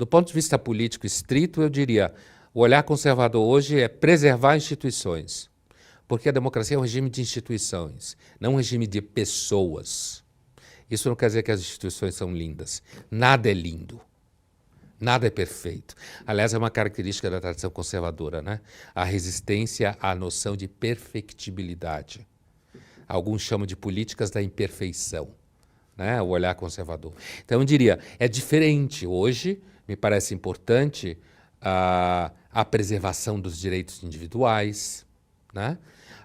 Do ponto de vista político estrito, eu diria, o olhar conservador hoje é preservar instituições, porque a democracia é um regime de instituições, não um regime de pessoas. Isso não quer dizer que as instituições são lindas. Nada é lindo. Nada é perfeito. Aliás, é uma característica da tradição conservadora, né? A resistência à noção de perfectibilidade. Alguns chamam de políticas da imperfeição, né? O olhar conservador. Então, eu diria, é diferente. Hoje, me parece importante a preservação dos direitos individuais, né?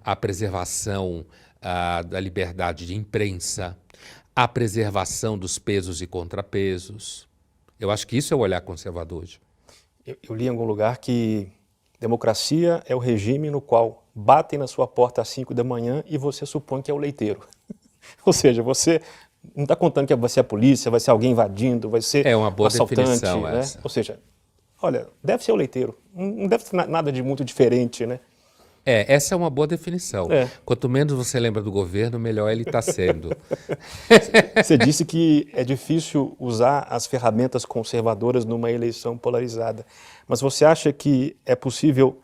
A preservação da liberdade de imprensa, a preservação dos pesos e contrapesos. Eu acho que isso é o olhar conservador hoje. Eu li em algum lugar que democracia é o regime no qual batem na sua porta às 5 da manhã e você supõe que é o leiteiro. Ou seja, você não está contando que vai ser a polícia, vai ser alguém invadindo, vai ser uma boa assaltante, definição, né? essa. Ou seja, olha, deve ser o leiteiro. Não deve ter nada de muito diferente, né? Essa é uma boa definição. É. Quanto menos você lembra do governo, melhor ele está sendo. Você disse que é difícil usar as ferramentas conservadoras numa eleição polarizada. Mas você acha que é possível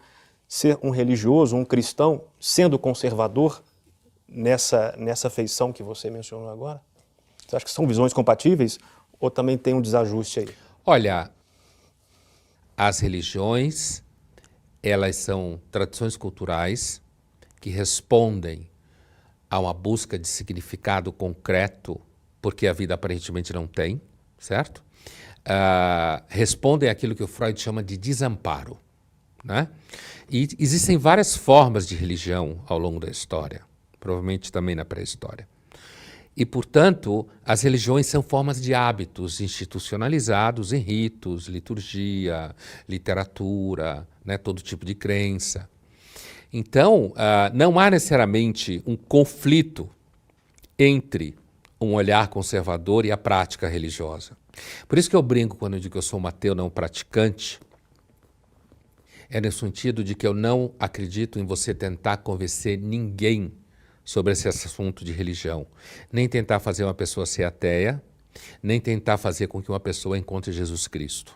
ser um religioso, um cristão, sendo conservador nessa feição que você mencionou agora? Você acha que são visões compatíveis ou também tem um desajuste aí? Olha, as religiões, elas são tradições culturais que respondem a uma busca de significado concreto, porque a vida aparentemente não tem, certo? Respondem àquilo que o Freud chama de desamparo, né? E existem várias formas de religião ao longo da história, provavelmente também na pré-história. E, portanto, as religiões são formas de hábitos institucionalizados em ritos, liturgia, literatura, né, todo tipo de crença. Então, não há necessariamente um conflito entre um olhar conservador e a prática religiosa. Por isso que eu brinco quando eu digo que eu sou um ateu não praticante, é no sentido de que eu não acredito em você tentar convencer ninguém sobre esse assunto de religião. Nem tentar fazer uma pessoa ser ateia, nem tentar fazer com que uma pessoa encontre Jesus Cristo.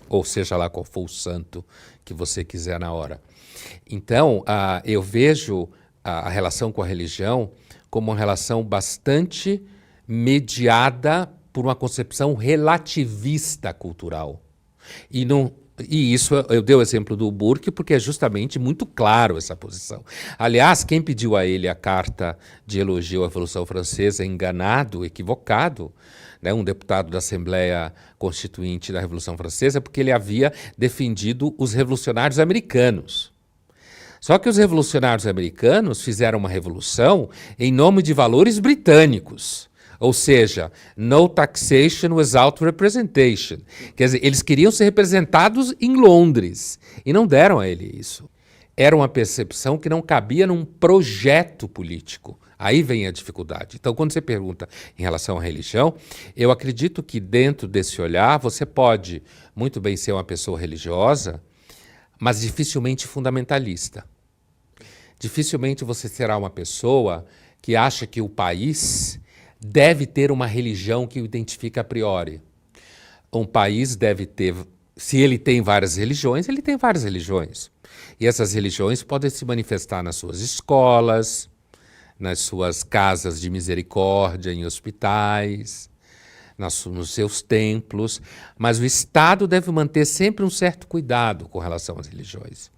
Ou seja lá qual for o santo que você quiser na hora. Então, eu vejo a relação com a religião como uma relação bastante mediada por uma concepção relativista cultural. E isso, eu dei o exemplo do Burke porque é justamente muito claro essa posição. Aliás, quem pediu a ele a carta de elogio à Revolução Francesa, enganado, equivocado, né, um deputado da Assembleia Constituinte da Revolução Francesa, porque ele havia defendido os revolucionários americanos. Só que os revolucionários americanos fizeram uma revolução em nome de valores britânicos. Ou seja, no taxation without representation. Quer dizer, eles queriam ser representados em Londres e não deram a ele isso. Era uma percepção que não cabia num projeto político. Aí vem a dificuldade. Então, quando você pergunta em relação à religião, eu acredito que dentro desse olhar você pode muito bem ser uma pessoa religiosa, mas dificilmente fundamentalista. Dificilmente você será uma pessoa que acha que o país deve ter uma religião que o identifica a priori. Um país deve ter, se ele tem várias religiões, ele tem várias religiões. E essas religiões podem se manifestar nas suas escolas, nas suas casas de misericórdia, em hospitais, nos seus templos, mas o Estado deve manter sempre um certo cuidado com relação às religiões.